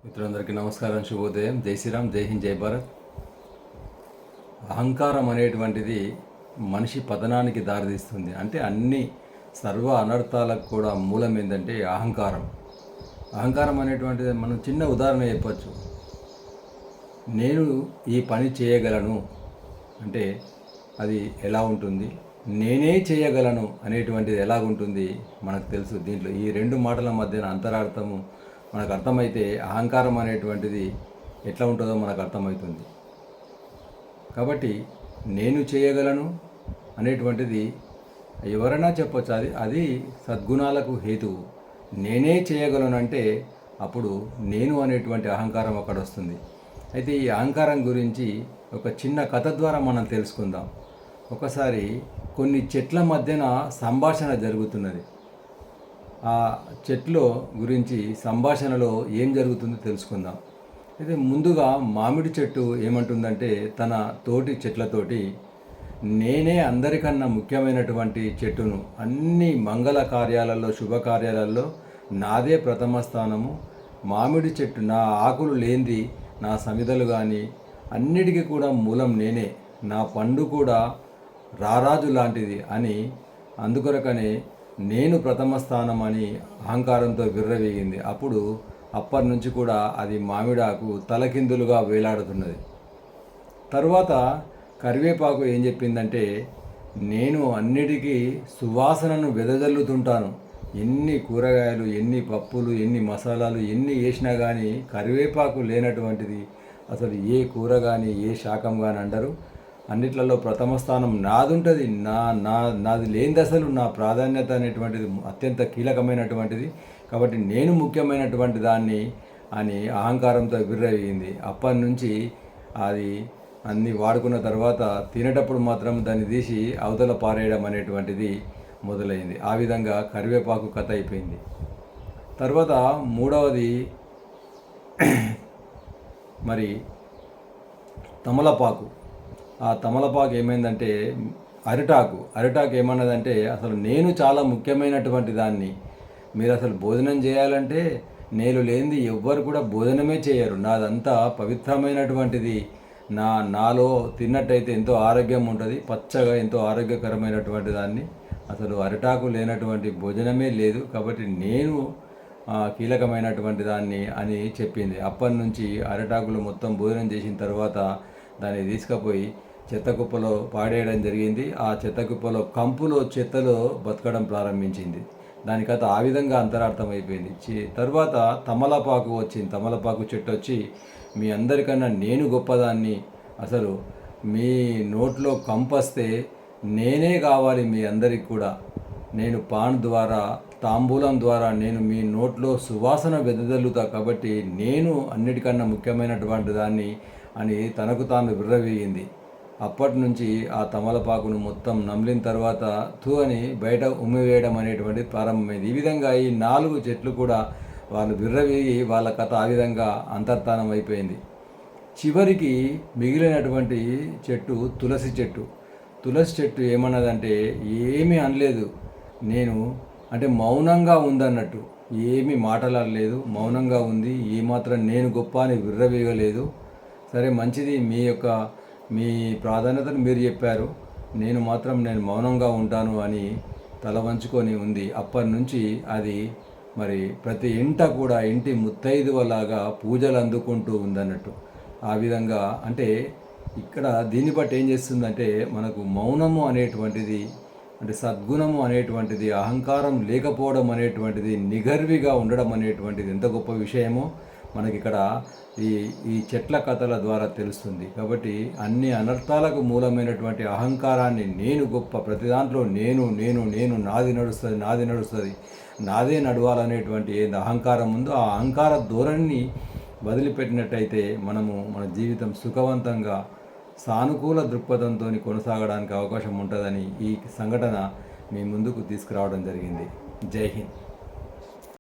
మిత్రులందరికీ నమస్కారం, శుభోదయం, జై శ్రీరామ్, జై హింద్, జై భారత్. అహంకారం అనేటువంటిది మనిషి పతనానికి దారితీస్తుంది. అంటే అన్ని సర్వ అనర్థాలకు కూడా మూలం ఏంటంటే అహంకారం. అహంకారం అనేటువంటిది మనం చిన్న ఉదాహరణ చెప్పచ్చు. నేను ఈ పని చేయగలను అంటే అది ఎలా ఉంటుంది, నేనే చేయగలను అనేటువంటిది ఎలాగుంటుంది మనకు తెలుసు. దీంట్లో ఈ రెండు మాటల మధ్యన అంతరార్థము మనకు అర్థమైతే అహంకారం అనేటువంటిది ఎట్లా ఉంటుందో మనకు అర్థమవుతుంది. కాబట్టి నేను చేయగలను అనేటువంటిది ఎవరైనా చెప్పచ్చు. అది సద్గుణాలకు హేతువు. నేనే చేయగలను అంటే అప్పుడు నేను అనేటువంటి అహంకారం అక్కడ వస్తుంది. అయితే ఈ అహంకారం గురించి ఒక చిన్న కథ ద్వారా మనం తెలుసుకుందాం. ఒకసారి కొన్ని చెట్ల మధ్యన సంభాషణ జరుగుతున్నది. ఆ చెట్లు గురించి సంభాషణలో ఏం జరుగుతుందో తెలుసుకుందాం. అయితే ముందుగా మామిడి చెట్టు ఏమంటుందంటే తన తోటి చెట్లతోటి, నేనే అందరికన్నా ముఖ్యమైనటువంటి చెట్టును, అన్ని మంగళ కార్యాలలో శుభకార్యాలలో నాదే ప్రథమ స్థానము. మామిడి చెట్టు నా ఆకులు లేనిది నా సమిధలు కానీ అన్నిటికీ కూడా మూలం నేనే, నా పండు కూడా రారాజు లాంటిది అని అందుకొరకనే నేను ప్రథమ స్థానం అని అహంకారంతో విర్రవీగింది. అప్పుడు అప్పటి నుంచి కూడా అది మామిడాకు తలకిందులుగా వేలాడుతున్నది. తరువాత కరివేపాకు ఏం చెప్పిందంటే, నేను అన్నిటికీ సువాసనను వెదజల్లుతుంటాను. ఎన్ని కూరగాయలు, ఎన్ని పప్పులు, ఎన్ని మసాలాలు ఎన్ని వేసినా కానీ కరివేపాకు లేనటువంటిది అసలు ఏ కూర కానీ ఏ శాకం కానీ అంటారు. అన్నిట్లలో ప్రథమ స్థానం నాది ఉంటుంది. నాది లేనిది అసలు నా ప్రాధాన్యత అనేటువంటిది అత్యంత కీలకమైనటువంటిది. కాబట్టి నేను ముఖ్యమైనటువంటి దాన్ని అని అహంకారంతో విర్రవీగింది. అప్పటి నుంచి అది అన్నీ వాడుకున్న తర్వాత తినేటప్పుడు మాత్రం దాన్ని తీసి అవతల పారేయడం అనేటువంటిది మొదలైంది. ఆ విధంగా కరివేపాకు కథ అయిపోయింది. తర్వాత మూడవది మరి తమలపాకు. ఆ తమలపాకు ఏమైందంటే అరిటాకు ఏమన్నదంటే, అసలు నేను చాలా ముఖ్యమైనటువంటి దాన్ని, మీరు అసలు భోజనం చేయాలంటే నేను లేనిది ఎవ్వరు కూడా భోజనమే చేయరు. నాదంతా పవిత్రమైనటువంటిది. నాలో తిన్నట్టయితే ఎంతో ఆరోగ్యం ఉంటుంది, పచ్చగా ఎంతో ఆరోగ్యకరమైనటువంటి దాన్ని. అసలు అరిటాకు లేనటువంటి భోజనమే లేదు. కాబట్టి నేను కీలకమైనటువంటి దాన్ని అని చెప్పింది. అప్పటి నుంచి అరిటాకులు మొత్తం భోజనం చేసిన తర్వాత దాన్ని తీసుకుపోయి చెత్తకుప్పలో పాడేయడం జరిగింది. ఆ చెత్తకుప్పలో కంపులో చెత్తలో బతకడం ప్రారంభించింది. దాని కథ ఆ విధంగా అంతరార్థం అయిపోయింది. తర్వాత తమలపాకు వచ్చింది. తమలపాకు చెట్టు వచ్చి, మీ అందరికన్నా నేను గొప్పదాన్ని, అసలు మీ నోట్లో కంపస్తే నేనే కావాలి మీ అందరికి కూడా, నేను పాన్ ద్వారా తాంబూలం ద్వారా నేను మీ నోట్లో సువాసన వెదజల్లుతా, కాబట్టి నేను అన్నిటికన్నా ముఖ్యమైనటువంటి దాన్ని అని తనకు తాను విర్రవీగింది. అప్పటి నుంచి ఆ తమలపాకును మొత్తం నమిలిన తర్వాత అని బయట ఉమ్మివేయడం అనేటువంటిది ప్రారంభమైంది. ఈ విధంగా ఈ 4 చెట్లు కూడా వాళ్ళు విర్రవీగి వాళ్ళ కథ ఆ విధంగా అంతర్ధానం అయిపోయింది. చివరికి మిగిలినటువంటి చెట్టు తులసి చెట్టు. తులసి చెట్టు ఏమన్నదంటే, ఏమీ అనలేదు, నేను అంటే మౌనంగా ఉందన్నట్టు, ఏమీ మాటలాడలేదు, మౌనంగా ఉంది. ఏమాత్రం నేను గొప్ప అని విర్రవీగలేదు. సరే మంచిది, మీ ప్రాధాన్యతను మీరు చెప్పారు, నేను మౌనంగా ఉంటాను అని తల వంచుకొని ఉంది. అప్పటి నుంచి అది మరి ప్రతి ఇంట కూడా ఇంటి ముత్తైదువలాగా పూజలు అందుకుంటూ ఉందన్నట్టు. ఆ విధంగా అంటే ఇక్కడ దీన్ని బట్టి ఏం చేస్తుందంటే, మనకు మౌనము అనేటువంటిది అంటే సద్గుణము అనేటువంటిది, అహంకారం లేకపోవడం అనేటువంటిది, నిగర్విగా ఉండడం అనేటువంటిది ఎంత గొప్ప విషయమో మనకి ఇక్కడ ఈ చెట్ల కథల ద్వారా తెలుస్తుంది. కాబట్టి అన్ని అనర్థాలకు మూలమైనటువంటి అహంకారాన్ని, నేను గొప్ప, ప్రతి దాంట్లో నేను నాది నడుస్తుంది, నాదే నడవాలనేటువంటి ఏది అహంకారం ఉందో ఆ అహంకార ధోరణిని వదిలిపెట్టినట్టయితే మన జీవితం సుఖవంతంగా సానుకూల దృక్పథంతో కొనసాగడానికి అవకాశం ఉంటుందని ఈ సంఘటన మీ ముందుకు తీసుకురావడం జరిగింది. జై హింద్.